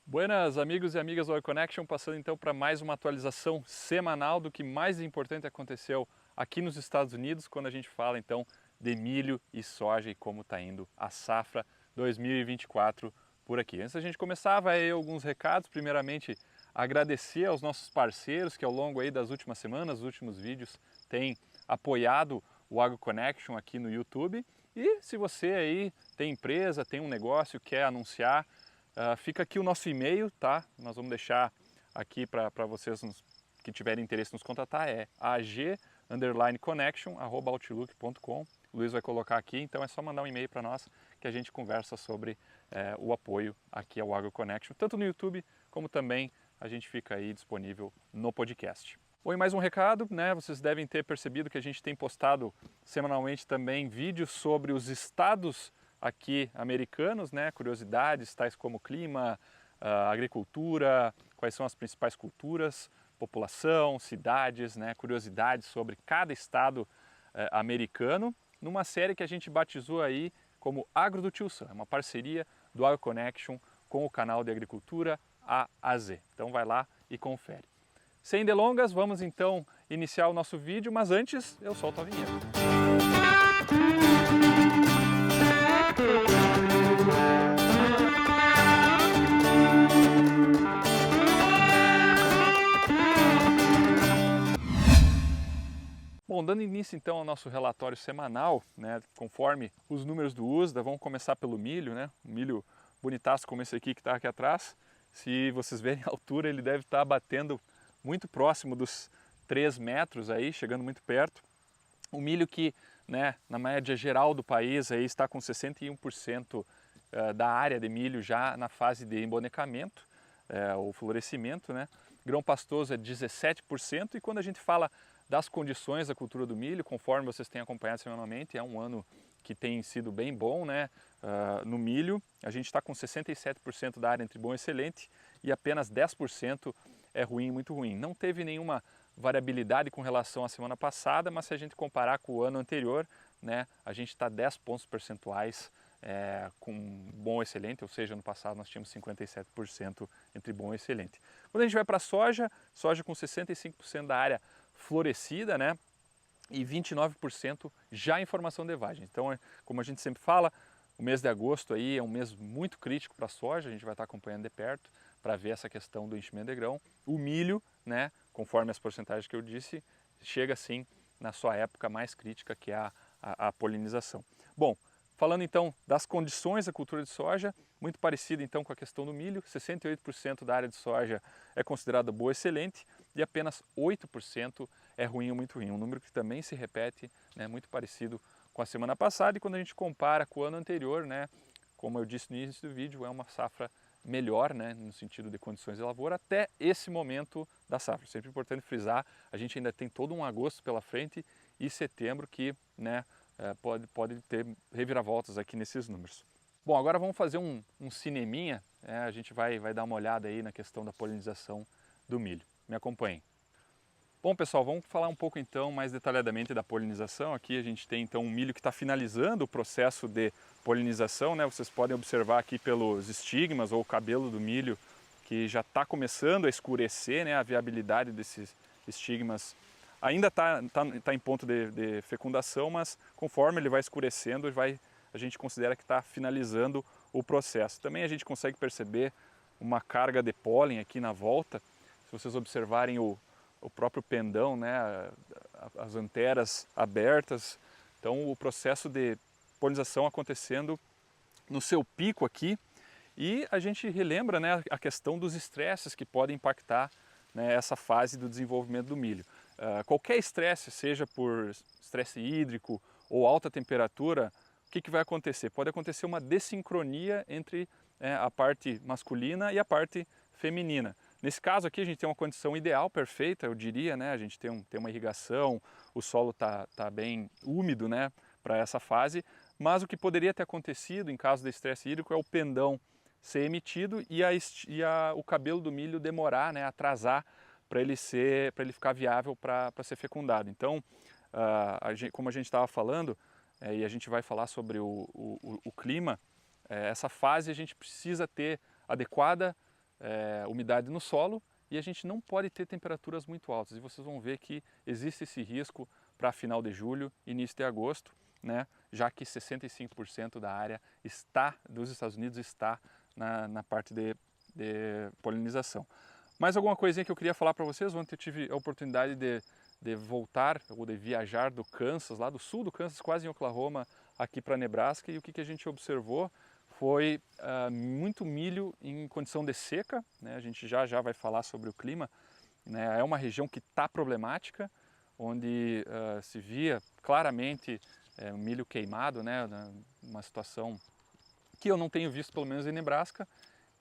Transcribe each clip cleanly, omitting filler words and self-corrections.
Buenas, amigos e amigas do AgroConnection, passando então para mais uma atualização semanal do que mais importante aconteceu aqui nos Estados Unidos, quando a gente fala então de milho e soja e como está indo a safra 2024 por aqui. Antes da gente começar, vai aí alguns recados. Primeiramente, agradecer aos nossos parceiros que ao longo aí das últimas semanas, os últimos vídeos, têm apoiado o AgroConnection aqui no YouTube. E se você aí tem empresa, tem um negócio, quer anunciar, fica aqui o nosso e-mail, tá? Nós vamos deixar aqui para vocês que tiverem interesse nos contatar, é ag_connection@outlook.com. O Luiz vai colocar aqui, então é só mandar um e-mail para nós que a gente conversa sobre o apoio aqui ao AgroConnection, tanto no YouTube como também a gente fica aí disponível no podcast. Bom, e mais um recado, né? Vocês devem ter percebido que a gente tem postado semanalmente também vídeos sobre os estados aqui americanos, né? Curiosidades tais como clima, agricultura, quais são as principais culturas, população, cidades, né? Curiosidades sobre cada estado americano, numa série que a gente batizou aí como Agro do Tio Sam, uma parceria do AgroConnection com o canal de agricultura A a Z. Então vai lá e confere. Sem delongas, vamos então iniciar o nosso vídeo, mas antes eu solto a vinheta. Bom, dando início então ao nosso relatório semanal, né, conforme os números do USDA, vamos começar pelo milho, né, um milho bonitaço como esse aqui que está aqui atrás. Se vocês verem a altura, ele deve estar batendo muito próximo dos 3 metros aí, chegando muito perto. O milho que, né, na média geral do país aí está com 61% da área de milho já na fase de embonecamento, ou florescimento, né? Grão pastoso é 17%, e quando a gente fala das condições da cultura do milho, conforme vocês têm acompanhado semanalmente, é um ano que tem sido bem bom, né? No milho, a gente está com 67% da área entre bom e excelente e apenas 10% é ruim e muito ruim. Não teve nenhuma variabilidade com relação à semana passada, mas se a gente comparar com o ano anterior, né, a gente está 10 pontos percentuais com bom e excelente, ou seja, no passado nós tínhamos 57% entre bom e excelente. Quando a gente vai para a soja, soja com 65% da área florescida, né, e 29% já em formação de vagem. Então, como a gente sempre fala, o mês de agosto aí é um mês muito crítico para a soja, a gente vai estar acompanhando de perto para ver essa questão do enchimento de grão. O milho, né, conforme as porcentagens que eu disse, chega sim na sua época mais crítica, que é a polinização. Bom, falando então das condições da cultura de soja, muito parecido então com a questão do milho, 68% da área de soja é considerada boa excelente e apenas 8% é ruim ou muito ruim, um número que também se repete, né, muito parecido com a semana passada, e quando a gente compara com o ano anterior, né, como eu disse no início do vídeo, é uma safra melhor, né, no sentido de condições de lavoura, até esse momento da safra. Sempre importante frisar, a gente ainda tem todo um agosto pela frente e setembro que, né, pode ter reviravoltas aqui nesses números. Bom, agora vamos fazer um cineminha, a gente vai dar uma olhada aí na questão da polinização do milho. Me acompanhem. Bom, pessoal, vamos falar um pouco então mais detalhadamente da polinização. Aqui a gente tem então um milho que está finalizando o processo de polinização, né? Vocês podem observar aqui pelos estigmas ou o cabelo do milho que já está começando a escurecer, né? A viabilidade desses estigmas ainda tá em ponto de fecundação, mas conforme ele vai escurecendo, a gente considera que está finalizando o processo. Também a gente consegue perceber uma carga de pólen aqui na volta. Se vocês observarem o próprio pendão, né, as anteras abertas, então o processo de polinização acontecendo no seu pico aqui, e a gente relembra, né, a questão dos estresses que podem impactar, né, essa fase do desenvolvimento do milho. Qualquer estresse, seja por estresse hídrico ou alta temperatura, o que vai acontecer? Pode acontecer uma dessincronia entre a parte masculina e a parte feminina. Nesse caso aqui a gente tem uma condição ideal, perfeita, eu diria, né? A gente tem uma irrigação, o solo tá bem úmido, né, para essa fase, mas o que poderia ter acontecido em caso de estresse hídrico é o pendão ser emitido e o cabelo do milho demorar, né, atrasar para ele ficar viável para ser fecundado. Então, como a gente estava falando, e a gente vai falar sobre o clima, essa fase a gente precisa ter adequada umidade no solo e a gente não pode ter temperaturas muito altas. E vocês vão ver que existe esse risco para final de julho, início de agosto, né? Já que 65% da área dos Estados Unidos está na parte de polinização. Mais alguma coisinha que eu queria falar para vocês? Ontem eu tive a oportunidade de voltar ou de viajar do Kansas, lá do sul do Kansas, quase em Oklahoma, aqui para Nebraska, e o que a gente observou foi muito milho em condição de seca, né? A gente já vai falar sobre o clima, né? É uma região que está problemática, onde se via claramente milho queimado, né? Uma situação que eu não tenho visto pelo menos em Nebraska,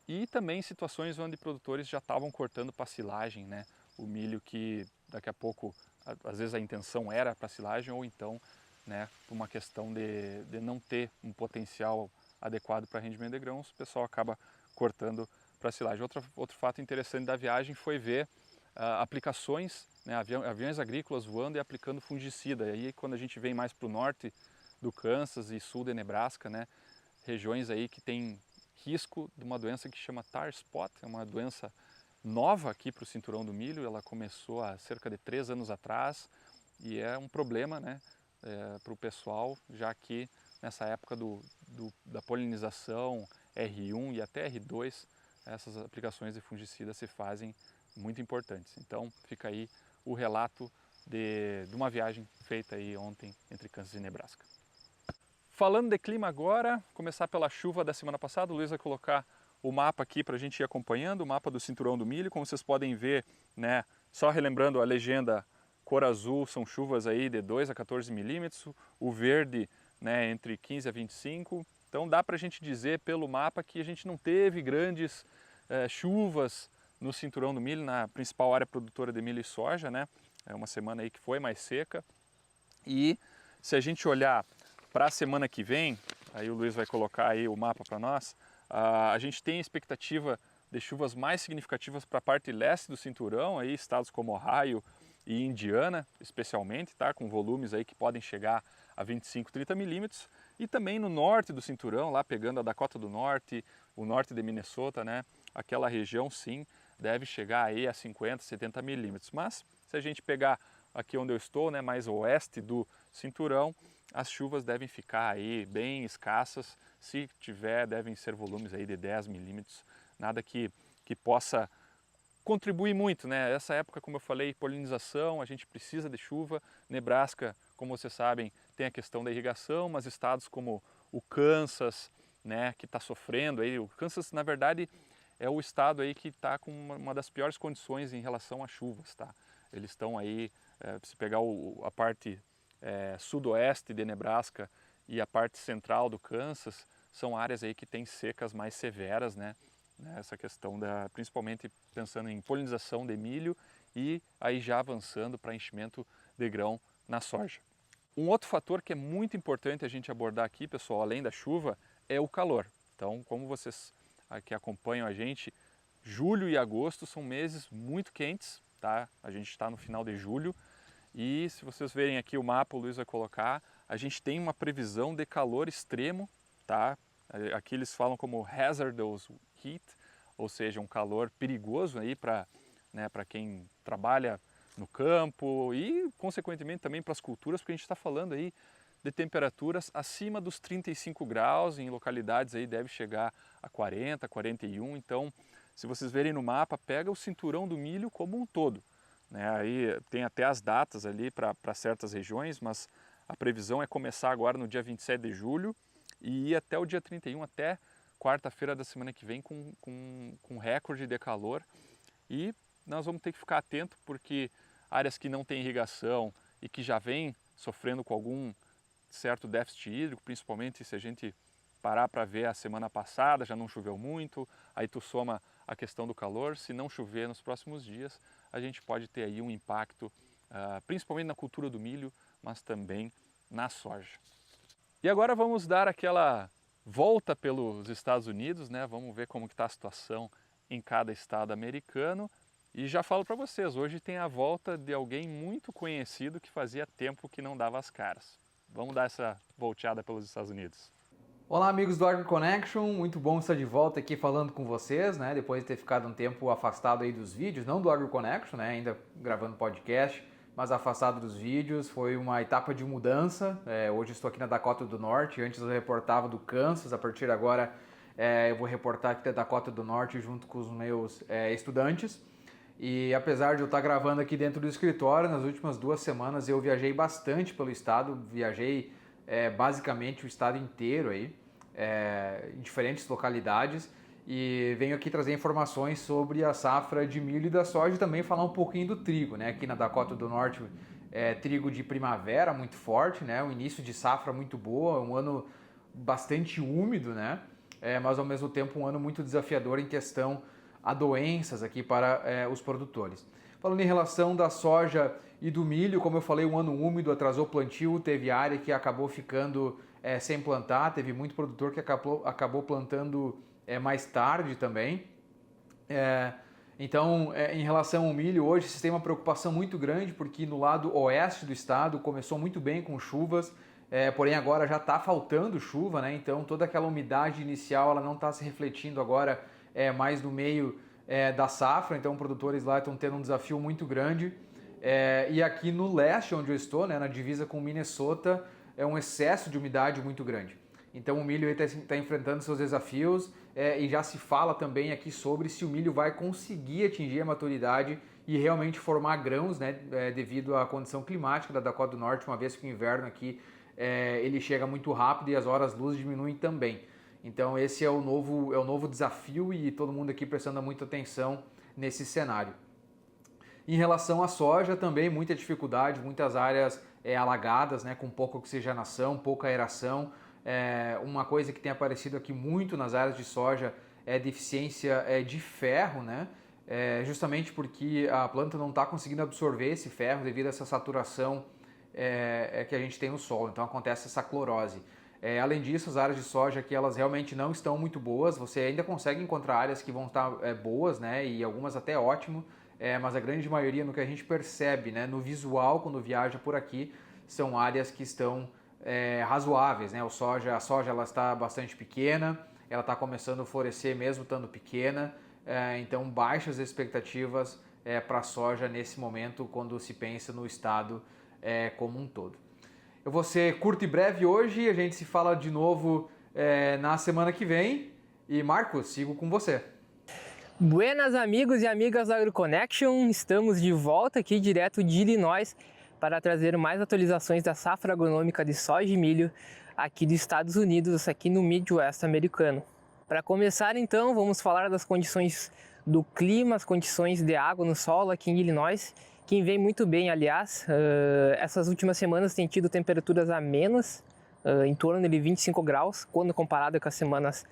e também situações onde produtores já estavam cortando para silagem, né? O milho que daqui a pouco, às vezes a intenção era para silagem, ou então, né, por uma questão de não ter um potencial adequado para rendimento de grãos, o pessoal acaba cortando para silagem. Outro fato interessante da viagem foi ver aplicações, né, aviões agrícolas voando e aplicando fungicida. E aí quando a gente vem mais para o norte do Kansas e sul de Nebraska, né, regiões aí que tem risco de uma doença que chama tar spot, é uma doença nova aqui para o cinturão do milho, ela começou há cerca de 3 anos atrás e é um problema, né, para o pessoal, já que nessa época da polinização R1 e até R2, essas aplicações de fungicida se fazem muito importantes. Então fica aí o relato de uma viagem feita aí ontem entre Kansas e Nebraska. Falando de clima agora, começar pela chuva da semana passada, o Luiz vai colocar o mapa aqui para a gente ir acompanhando, o mapa do cinturão do milho. Como vocês podem ver, né, só relembrando a legenda, cor azul são chuvas aí de 2 a 14 milímetros, o verde, né, entre 15 a 25. Então dá para a gente dizer pelo mapa que a gente não teve grandes chuvas no cinturão do milho, na principal área produtora de milho e soja, né? É uma semana aí que foi mais seca. E se a gente olhar para a semana que vem, aí o Luiz vai colocar aí o mapa para nós, a gente tem expectativa de chuvas mais significativas para a parte leste do cinturão, aí estados como Ohio e Indiana, especialmente, tá? Com volumes aí que podem chegar a 25, 30 milímetros, e também no norte do cinturão, lá pegando a Dakota do Norte, o norte de Minnesota, né? Aquela região sim deve chegar aí a 50, 70 milímetros. Mas se a gente pegar aqui onde eu estou, né, mais oeste do cinturão, as chuvas devem ficar aí bem escassas. Se tiver, devem ser volumes aí de 10 milímetros, nada que possa contribuir muito, né? Essa época, como eu falei, polinização, a gente precisa de chuva. Nebraska, como vocês sabem, tem a questão da irrigação, mas estados como o Kansas, né, que está sofrendo aí, o Kansas, na verdade, é o estado aí que está com uma das piores condições em relação a chuvas, tá? Eles estão aí, se pegar a parte sudoeste de Nebraska e a parte central do Kansas, são áreas aí que têm secas mais severas, né? Essa questão principalmente pensando em polinização de milho e aí já avançando para enchimento de grão na soja. Um outro fator que é muito importante a gente abordar aqui, pessoal, além da chuva, é o calor. Então, como vocês que acompanham a gente, julho e agosto são meses muito quentes, tá? A gente está no final de julho e se vocês verem aqui o mapa, o Luiz vai colocar, a gente tem uma previsão de calor extremo, tá? Aqui eles falam como hazardous heat, ou seja, um calor perigoso aí para, né, para quem trabalha no campo e, consequentemente, também para as culturas, porque a gente está falando aí de temperaturas acima dos 35 graus, em localidades aí deve chegar a 40, 41, então se vocês verem no mapa, pega o cinturão do milho como um todo, né? Aí tem até as datas ali para certas regiões, mas a previsão é começar agora no dia 27 de julho e ir até o dia 31, até quarta-feira da semana que vem com recorde de calor, e nós vamos ter que ficar atento porque áreas que não têm irrigação e que já vêm sofrendo com algum certo déficit hídrico, principalmente se a gente parar para ver a semana passada, já não choveu muito, aí tu soma a questão do calor, se não chover nos próximos dias, a gente pode ter aí um impacto, principalmente na cultura do milho, mas também na soja. E agora vamos dar aquela volta pelos Estados Unidos, né? Vamos ver como está a situação em cada estado americano. E já falo para vocês, hoje tem a volta de alguém muito conhecido que fazia tempo que não dava as caras. Vamos dar essa volteada pelos Estados Unidos. Olá amigos do AgroConnection, muito bom estar de volta aqui falando com vocês, né? Depois de ter ficado um tempo afastado aí dos vídeos, não do AgroConnection, né? Ainda gravando podcast, mas afastado dos vídeos. Foi uma etapa de mudança. Hoje estou aqui na Dakota do Norte, antes eu reportava do Kansas, a partir de agora eu vou reportar aqui da Dakota do Norte junto com os meus estudantes. E apesar de eu estar gravando aqui dentro do escritório, nas últimas 2 semanas eu viajei bastante pelo estado, viajei basicamente o estado inteiro aí, em diferentes localidades, e venho aqui trazer informações sobre a safra de milho e da soja e também falar um pouquinho do trigo, né? Aqui na Dakota do Norte, trigo de primavera muito forte, né? Um início de safra muito boa, um ano bastante úmido, né? Mas ao mesmo tempo um ano muito desafiador em questão a doenças aqui para os produtores. Falando em relação da soja e do milho, como eu falei, um ano úmido atrasou o plantio, teve área que acabou ficando sem plantar, teve muito produtor que acabou plantando mais tarde também. Então, em relação ao milho, hoje vocês têm uma preocupação muito grande, porque no lado oeste do estado começou muito bem com chuvas, porém agora já está faltando chuva, né? Então toda aquela umidade inicial ela não está se refletindo agora mais no meio da safra, então produtores lá estão tendo um desafio muito grande. E aqui no leste, onde eu estou, né, na divisa com Minnesota, é um excesso de umidade muito grande. Então o milho está enfrentando seus desafios e já se fala também aqui sobre se o milho vai conseguir atingir a maturidade e realmente formar grãos, né, devido à condição climática da Dakota do Norte, uma vez que o inverno aqui ele chega muito rápido e as horas-luz diminuem também. Então esse é o novo desafio e todo mundo aqui prestando muita atenção nesse cenário. Em relação à soja, também muita dificuldade, muitas áreas alagadas, né, com pouca oxigenação, pouca aeração. Uma coisa que tem aparecido aqui muito nas áreas de soja é deficiência de ferro, né? Justamente porque a planta não está conseguindo absorver esse ferro devido a essa saturação que a gente tem no solo. Então acontece essa clorose. Além disso, as áreas de soja aqui elas realmente não estão muito boas. Você ainda consegue encontrar áreas que vão estar boas, né? E algumas até ótimo. Mas a grande maioria, no que a gente percebe, né, no visual quando viaja por aqui, são áreas que estão razoáveis, né? A soja ela está bastante pequena, ela está começando a florescer mesmo estando pequena, então baixas expectativas para a soja nesse momento quando se pensa no estado como um todo. Eu vou ser curto e breve hoje, a gente se fala de novo na semana que vem e Marcos, sigo com você. Buenas amigos e amigas da AgroConnection, estamos de volta aqui direto de Illinois para trazer mais atualizações da safra agronômica de soja e milho aqui dos Estados Unidos, aqui no Midwest americano. Para começar então, vamos falar das condições do clima, as condições de água no solo aqui em Illinois, que vem muito bem, aliás. Essas últimas semanas tem tido temperaturas amenas, em torno de 25 graus, quando comparado com as semanas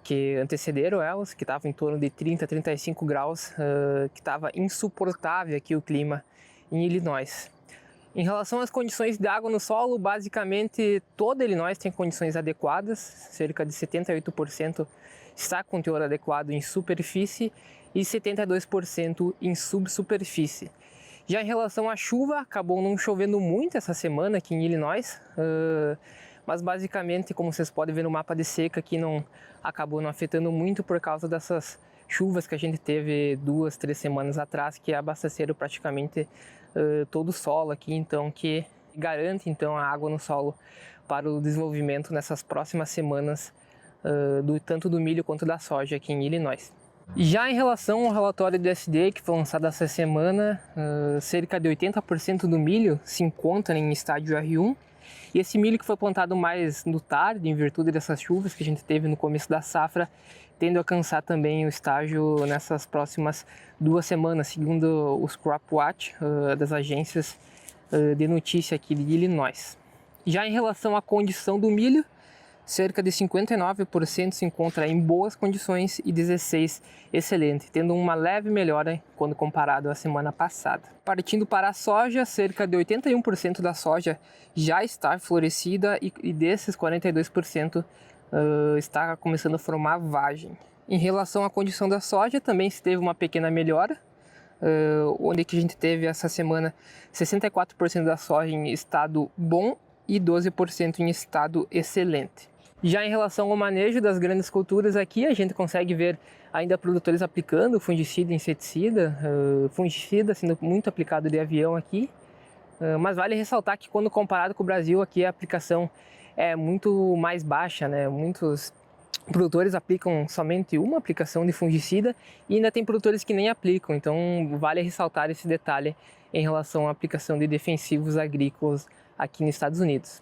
que antecederam elas, que estavam em torno de 30, 35 graus, que estava insuportável aqui o clima em Illinois. Em relação às condições de água no solo, basicamente todo Illinois tem condições adequadas, cerca de 78% está com teor adequado em superfície e 72% em subsuperfície. Já em relação à chuva, acabou não chovendo muito essa semana aqui em Illinois, mas basicamente, como vocês podem ver no mapa de seca, aqui acabou não afetando muito por causa dessas chuvas que a gente teve 2, 3 semanas atrás, que abasteceram praticamente todo o solo aqui, então que garante então a água no solo para o desenvolvimento nessas próximas semanas, tanto do milho quanto da soja aqui em Illinois. Já em relação ao relatório do USDA que foi lançado essa semana, cerca de 80% do milho se encontra em estágio R1. E esse milho que foi plantado mais no tarde, em virtude dessas chuvas que a gente teve no começo da safra, tende a alcançar também o estágio nessas próximas 2 semanas, segundo os Crop Watch das agências de notícia aqui de Illinois. Já em relação à condição do milho, cerca de 59% se encontra em boas condições e 16% excelente, tendo uma leve melhora quando comparado à semana passada. Partindo para a soja, cerca de 81% da soja já está florescida e desses 42% está começando a formar vagem. Em relação à condição da soja, também se teve uma pequena melhora, onde que a gente teve essa semana 64% da soja em estado bom e 12% em estado excelente. Já em relação ao manejo das grandes culturas aqui, a gente consegue ver ainda produtores aplicando fungicida e inseticida, fungicida sendo muito aplicado de avião aqui, mas vale ressaltar que quando comparado com o Brasil, aqui a aplicação é muito mais baixa, né? Muitos produtores aplicam somente uma aplicação de fungicida e ainda tem produtores que nem aplicam, então vale ressaltar esse detalhe em relação à aplicação de defensivos agrícolas aqui nos Estados Unidos.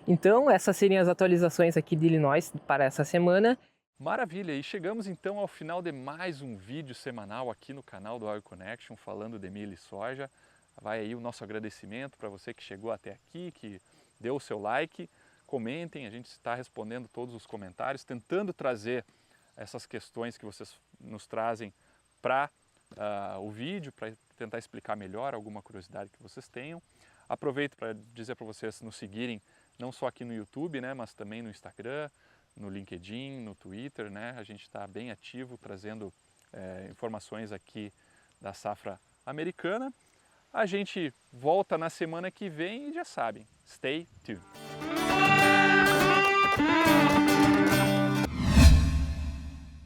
Então, essas seriam as atualizações aqui de Illinois para essa semana. Maravilha! E chegamos então ao final de mais um vídeo semanal aqui no canal do AgroConnection falando de milho e soja. Vai aí o nosso agradecimento para você que chegou até aqui, que deu o seu like. Comentem, a gente está respondendo todos os comentários, tentando trazer essas questões que vocês nos trazem para o vídeo, para tentar explicar melhor alguma curiosidade que vocês tenham. Aproveito para dizer para vocês nos seguirem, não só aqui no YouTube, né, mas também no Instagram, no LinkedIn, no Twitter, né? A gente está bem ativo, trazendo informações aqui da safra americana. A gente volta na semana que vem e já sabem, stay tuned!